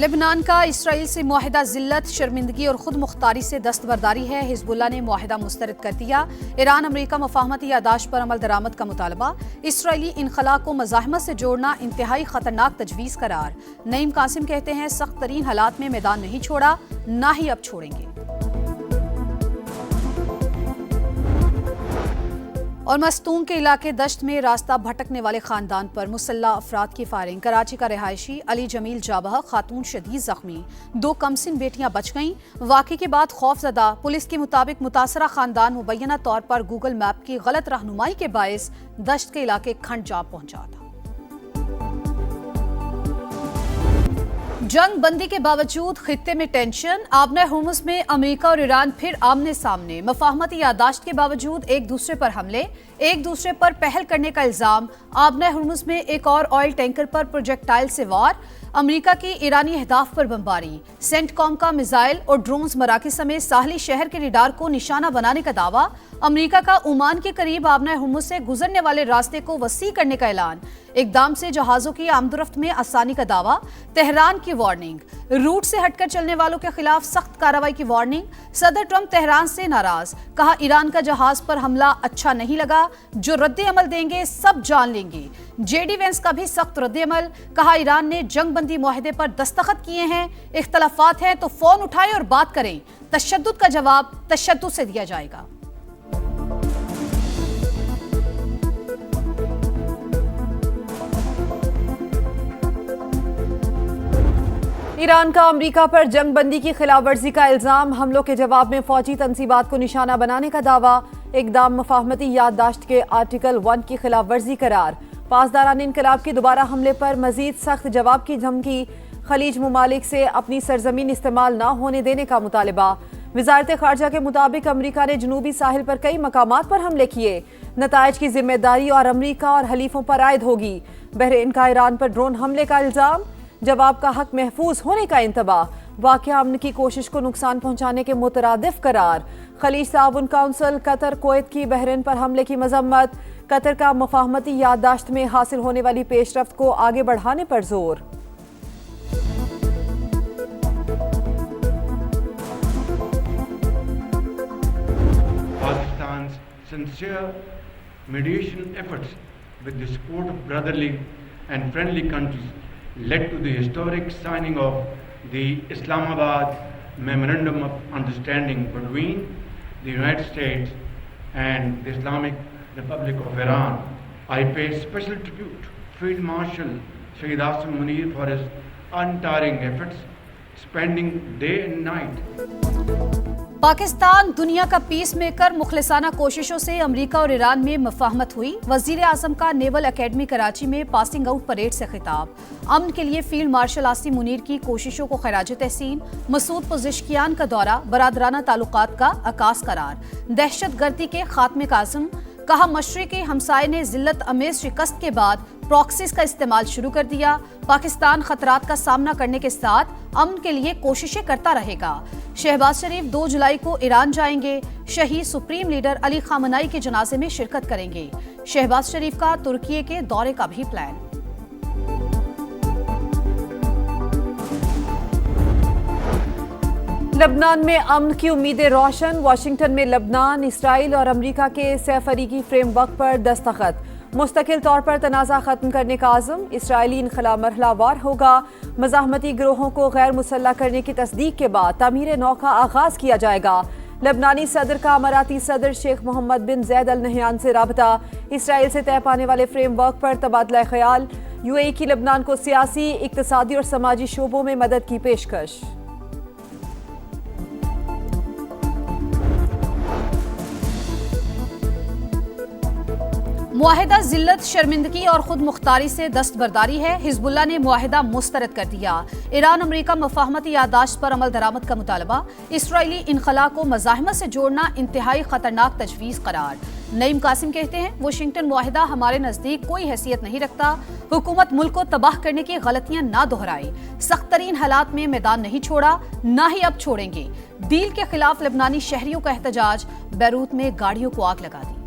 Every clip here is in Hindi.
लेबनान का इसराइल से मुआहिदा जिल्लत, शर्मिंदगी और खुद मुख्तारी से दस्तबरदारी है। हिजबुल्लाह ने मुआहिदा मुस्तरद कर दिया। ईरान अमेरिका मफाहमती यादाश्त पर अमल दरामद का मुतालबा। इसराइली इनखला को मज़ाहमत से जोड़ना इंतहाई खतरनाक तजवीज़ करार। नईम कासिम कहते हैं सख्त तरीन हालात में मैदान नहीं छोड़ा, ना ही अब छोड़ेंगे। और मस्तूम के इलाके दश्त में रास्ता भटकने वाले खानदान पर मुसल्लह अफराद की फायरिंग। कराची का रिहायशी अली जमील जाबह खातून शदीद जख्मी, 2 कमसिन बेटियां बच गईं। वाक़े के बाद खौफजदा। पुलिस के मुताबिक मुतासरा खानदान मुबैना तौर पर गूगल मैप की गलत रहनुमाई के बायस दश्त के इलाके खंड जा पहुंचा था। जंग बंदी के बावजूद खित्ते में टेंशन। आबना हुर्मुज़ में अमेरिका और ईरान फिर आमने सामने। मफाहमती यादाश्त के बावजूद एक दूसरे पर हमले, एक दूसरे पर पहल करने का इल्जाम। आबना हुर्मुज़ में एक और ऑयल टैंकर पर प्रोजेक्टाइल से वार। अमेरिका की ईरानी अहदाफ पर बमबारी। सेंटकॉम का मिसाइल और ड्रोन्स मराकज़ समेत साहली शहर के रडार को निशाना बनाने का दावा। अमेरिका का ओमान के करीब आबना हुर्मुज़ से गुजरने वाले रास्ते को वसी करने का ऐलान। इकदाम से जहाजों की आमदोरफ्त में आसानी का दावा। तेहरान की वार्निंग। रूट से हटकर चलने वालों के खिलाफ सख्त कार्रवाई की वार्निंग। सदर ट्रंप तेहरान से नाराज, कहा ईरान का जहाज पर हमला अच्छा नहीं लगा, जो रद्द अमल देंगे सब जान लेंगे। जेडी वेंस का भी सख्त रद्द अमल, कहा ईरान ने जंग बंदी मुआहिदे पर दस्तखत किए हैं, इख्तलाफात हैं तो फोन उठाएं और बात करें। तशद्दुद का जवाब तशद्दुद से दिया जाएगा। ईरान का अमेरिका पर जंग बंदी की खिलाफ वर्जी का इल्जाम। हमलों के जवाब में फौजी तंसीबात को निशाना बनाने का दावा। इकदाम मफाहमती याददाश्त के आर्टिकल 1 की खिलाफ वर्जी करार। पासदारान इनकलाब के दोबारा हमले पर मजीद सख्त जवाब की धमकी। खलीज ममालिक से अपनी सरजमीन इस्तेमाल न होने देने का मुतालबा। वजारत खारजा के मुताबिक अमरीका ने जनूबी साहिल पर कई मकामात पर हमले किए। नताइज की जिम्मेदारी और अमरीका और हलीफों पर आयद होगी। बहरीन का ईरान पर ड्रोन हमले का इल्जाम। जवाब का हक महफूज होने का इंतबाह। वाक़या अमन की कोशिश को नुकसान पहुंचाने के मुतरादिफ करार। खलीज ताउन काउंसिल कतर कुवैत की बहरीन पर हमले की मजम्मत। कतर का मफाहमती याददाश्त में हासिल होने वाली पेशरफ्त को आगे बढ़ाने पर जोर। Pakistan's sincere mediation efforts with the support of brotherly and friendly countries led to the historic signing of the Islamabad Memorandum of Understanding between the United States and the Islamic Republic of Iran. I pay special tribute to Field Marshal Sayyid Asim Munir for his untiring efforts, spending day and night. Pakistan दुनिया का पीस मेकर। मुखलिसाना कोशिशों से अमेरिका और ईरान में मफाहमत हुई। वजीर आजम का नेवल अकेडमी कराची में पासिंग आउट परेड से खिताब। अमन के लिए फील्ड मार्शल आसिम मुनीर की कोशिशों को खैराज तहसीन। मसूद पज़ेश्कियान का दौरा, बरादराना ताल्लुकात का आकाश करार। दहशत गर्दी के खात्मे का आज़म, कहा मशरिकी हमसाये ने जिल्लत अमेज शिकस्त के बाद प्रॉक्सीज का इस्तेमाल शुरू कर दिया। पाकिस्तान खतरात का सामना करने के साथ अमन के लिए कोशिशें करता रहेगा। शहबाज शरीफ 2 जुलाई को ईरान जाएंगे। शहीद सुप्रीम लीडर अली खामनाई के जनाजे में शिरकत करेंगे। शहबाज शरीफ का तुर्की के दौरे का भी प्लान। लेबनान में अमन की उम्मीदें रोशन। वाशिंगटन में लेबनान, इसराइल और अमेरिका के सैफरीकी फ्रेमवर्क पर दस्तखत। मुस्तकिल तौर पर तनाज़ा खत्म करने का आज़म। इसराइली इनखला मरहलावार होगा। मज़ाहमती गिरोहों को गैर मुसल्लह करने की तस्दीक के बाद तामीर नौ का आगाज़ किया जाएगा। लेबनानी सदर का अमाराती सदर शेख मोहम्मद बिन जैद अल नहयान से राबता। इसराइल से तय पाने वाले फ्रेमवर्क पर तबादला ख्याल। यूएई की लेबनान को सियासी, इक्तसादी और समाजी शोबों में मदद की पेशकश। मुआहिदा जिल्लत, शर्मिंदगी और खुद मुख्तारी से दस्तबरदारी है। हिजबुल्लाह ने मुआहिदा मुस्तरद कर दिया। ईरान अमेरिका मफाहमती यादाश्त पर अमल दरामद का मुतालबा। इसराइली इनखला को मज़ाहमत से जोड़ना इंतहाई खतरनाक तजवीज़ करार। नईम कासिम कहते हैं वाशिंगटन मुआहिदा हमारे नज़दीक कोई हैसियत नहीं रखता। हुकूमत मुल्क को तबाह करने की गलतियां ना दोहराई। सख्त तरीन हालात में मैदान नहीं छोड़ा, ना ही अब छोड़ेंगे। डील के खिलाफ लेबनानी शहरियों का एहतजाज। बैरूत में गाड़ियों को आग लगा दी।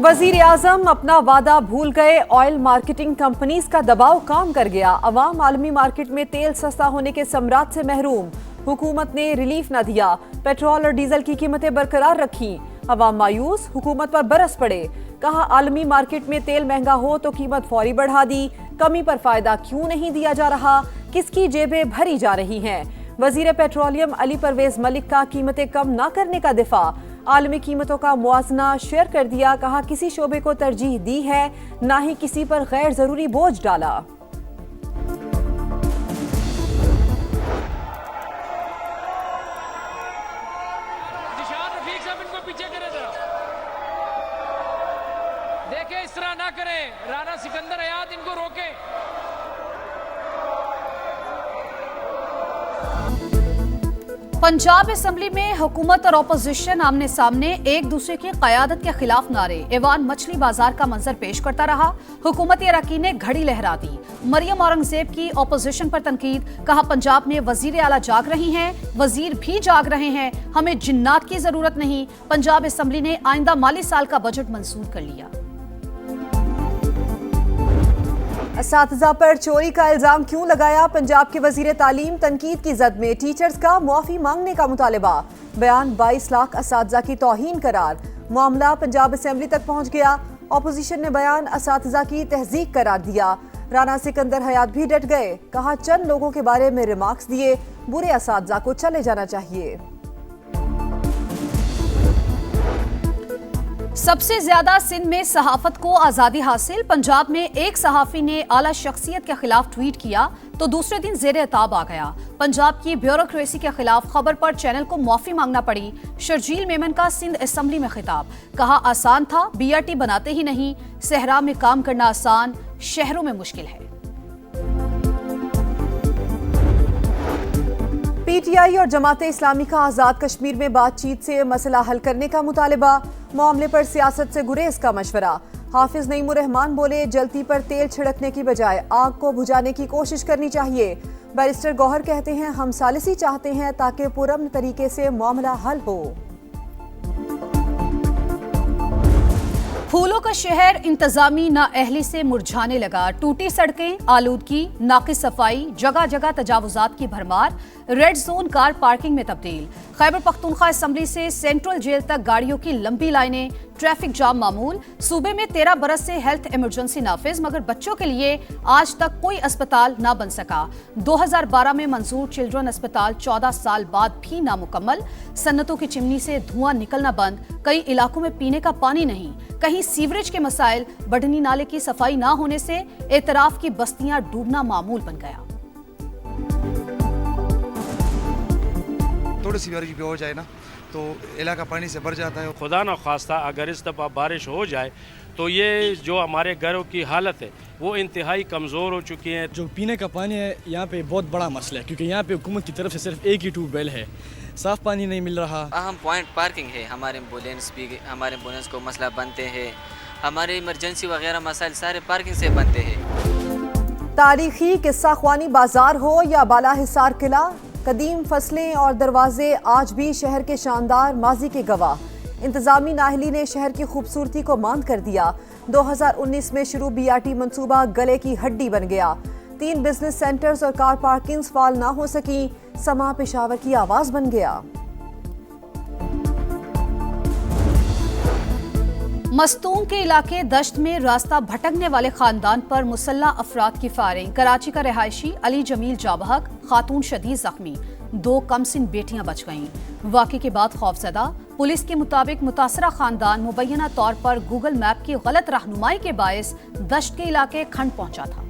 वजीर आजम अपना वादा भूल गए, ऑयल मार्केटिंग कंपनीज का दबाव काम कर गया। अवाम आलमी मार्केट में तेल सस्ता होने के सम्राट से महरूम। हुकूमत ने रिलीफ न दिया, पेट्रोल और डीजल की कीमतें बरकरार रखी। अवाम मायूस, हुकूमत पर बरस पड़े। कहा आलमी मार्केट में तेल महंगा हो तो कीमत फौरी बढ़ा दी। कमी पर फायदा क्यों नहीं दिया जा रहा, किसकी जेबें भरी जा रही हैं। वजीर पेट्रोलियम अली परवेज मलिक का कीमतें कम न करने का दिफा। आलमी कीमतों का मुआवजा शेयर कर दिया। कहा किसी शोबे को तरजीह दी है, ना ही किसी पर गैर जरूरी बोझ डाला। देखे इस तरह ना करें, राणा सिकंदर हयात इनको रोके। पंजाब असेंबली में हुकूमत और अपोजिशन आमने सामने एक दूसरे की क़यादत के खिलाफ नारे। ऐवान मछली बाजार का मंजर पेश करता रहा। हुकूमती अरकान ने घड़ी लहरा दी। मरियम औरंगजेब की अपोजिशन पर तनकीद। कहा पंजाब में वजीर आला जाग रही हैं, वजीर भी जाग रहे हैं, हमें जिन्नात की जरूरत नहीं। पंजाब असेंबली ने आइंदा माली साल का बजट मंजूर कर लिया। असातिज़ा पर चोरी का इल्जाम क्यों लगाया, पंजाब के वजीर तालीम तनकीद की जद में। टीचर्स का मुआफी मांगने का मुतालबा। बयान 22 लाख असातिज़ा की तौहीन करार। मामला पंजाब असेंबली तक पहुंच गया। अपोजिशन ने बयान असातिज़ा की तहज़ीक करार दिया। राणा सिकंदर हयात भी डट गए। कहा चंद लोगों के बारे में रिमार्क्स दिए, बुरे असातिज़ा को चले जाना चाहिए। सबसे ज्यादा सिंध में सहाफत को आजादी हासिल। पंजाब में एक सहाफी ने आला शख्सियत के खिलाफ ट्वीट किया तो दूसरे दिन जेर एताब आ गया। पंजाब की ब्यूरोक्रेसी के खिलाफ खबर पर चैनल को माफी मांगना पड़ी। शर्जील मेमन का सिंध असेंबली में खिताब। कहा आसान था, बीआरटी बनाते ही नहीं। सहरा में काम करना आसान, शहरों में मुश्किल है। पीटीआई और जमाते इस्लामी का आज़ाद कश्मीर में बातचीत से मसला हल करने का मुतालबा। मामले पर सियासत से गुरेज का मशवरा। हाफिज नईमुर रहमान बोले जलती पर तेल छिड़कने की बजाय आग को बुझाने की कोशिश करनी चाहिए। बैरिस्टर गौहर कहते हैं हम सालिसी चाहते हैं ताकि पुरअमन तरीके से मामला हल हो। फूलों का शहर इंतजामी नाअहली से मुरझाने लगा। टूटी सड़कें, आलूदगी, नाकिस सफाई, जगह जगह तजावुजात की भरमार। रेड जोन कार पार्किंग में तब्दील। खैबर पख्तूनख्वा असेंबली से सेंट्रल जेल तक गाड़ियों की लंबी लाइनें। ट्रैफिक जाम मामूल। सूबे में 13 बरस से हेल्थ इमरजेंसी नाफिज, मगर बच्चों के लिए आज तक कोई अस्पताल ना बन सका। 2012 में मंजूर चिल्ड्रन अस्पताल 14 साल बाद भी नामुकम्मल। सन्नतों की चिमनी से धुआं निकलना बंद। कई इलाकों में पीने का पानी नहीं। कहीं सीवरेज के मसाइल। बढ़नी नाले की सफाई ना होने से एतराफ की बस्तियां डूबना मामूल बन गया। थोड़ी सी बारिश भी हो जाए ना तो इलाका पानी से भर जाता है। खुदा न खास्ता अगर इस दफ़ा बारिश हो जाए तो ये जो हमारे घरों की हालत है वो इंतहाई कमज़ोर हो चुकी है। जो पीने का पानी है यहाँ पे बहुत बड़ा मसला है, क्योंकि यहाँ पे हुकूमत की तरफ से सिर्फ एक ही ट्यूबवेल है, साफ़ पानी नहीं मिल रहा। अहम पॉइंट पार्किंग है। हमारे एम्बुलेंस को मसला बनते हैं। हमारे इमरजेंसी वगैरह मसाइल सारे पार्किंग से बनते हैं। तारीखी किस्सा ख्वानी बाजार हो या बाला हिसार किला, कदीम फसलें और दरवाजे आज भी शहर के शानदार माजी के गवाह। इंतजामी नाहली ने शहर की खूबसूरती को मांद कर दिया। 2019 में शुरू बीआरटी मंसूबा गले की हड्डी बन गया। 3 बिजनेस सेंटर्स और कार पार्किंग्स फाल ना हो सकी। समा पेशावर की आवाज बन गया। मस्तूम के इलाके दश्त में रास्ता भटकने वाले खानदान पर मुसल्ला अफराद की फायरिंग। कराची का रिहायशी अली जमील जाबहक, खातून शदीद जख्मी। 2 कमसिन बेटियां बच गईं। वाक़े के बाद खौफजदा। पुलिस के मुताबिक मुतासरा खानदान मुबैना तौर पर गूगल मैप की गलत रहनुमाई के बायस दश्त के इलाके खंड पहुंचा था।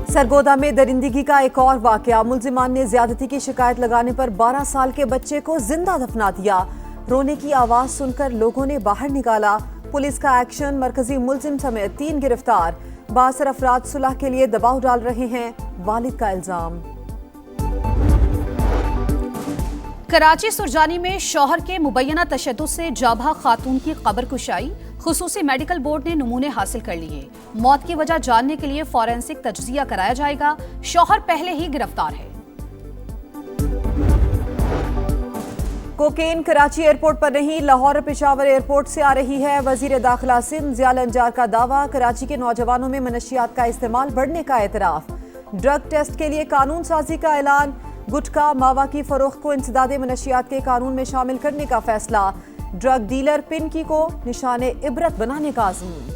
सरगोदा में दरिंदगी का एक और वाकया। मुलजिमान ने ज्यादती की शिकायत लगाने पर 12 साल के बच्चे को जिंदा दफना दिया। रोने की आवाज सुनकर लोगों ने बाहर निकाला। पुलिस का एक्शन, मरकजी मुलजिम समेत 3 गिरफ्तार। 62 अफराद सुलह के लिए दबाव डाल रहे हैं, वालिद का इल्जाम। कराची सुरजानी में शौहर के मुबैना तशद्दुद से जाबहा खातून की कब्र कुशाई। खुसूसी मेडिकल बोर्ड ने नमूने हासिल कर लिए। मौत की वजह जानने के लिए फॉरेंसिक तज्जिया कराया जाएगा। शौहर पहले ही गिरफ्तार है। कोकेन कराची एयरपोर्ट पर नहीं, लाहौर पेशावर एयरपोर्ट से आ रही है। वजीर दाखिला सिंध ज़ियाल अंजार का दावा, कराची के नौजवानों में मनशियात का इस्तेमाल बढ़ने का एतराफ़। ड्रग टेस्ट के लिए कानून साजी का ऐलान, गुटखा मावा की फरोख्त को इंसदादे मनशियात के कानून में शामिल करने का फैसला। ड्रग डीलर पिनकी को निशाने इबरत बनाने का आज़म।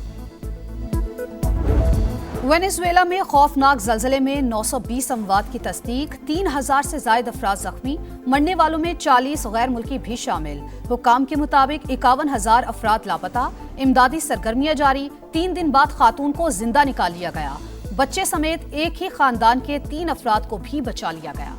वेनेजुएला में खौफनाक जलजले में 920 अमवात की तस्दीक, 3000 से जायद अफराद जख्मी, मरने वालों में 40 गैर मुल्की भी शामिल। हुक्काम के मुताबिक 51,000 अफराद लापता। इमदादी सरगर्मियां जारी। 3 दिन बाद खातून को जिंदा निकाल लिया गया। बच्चे समेत एक ही खानदान के 3 अफराद को भी बचा लिया गया।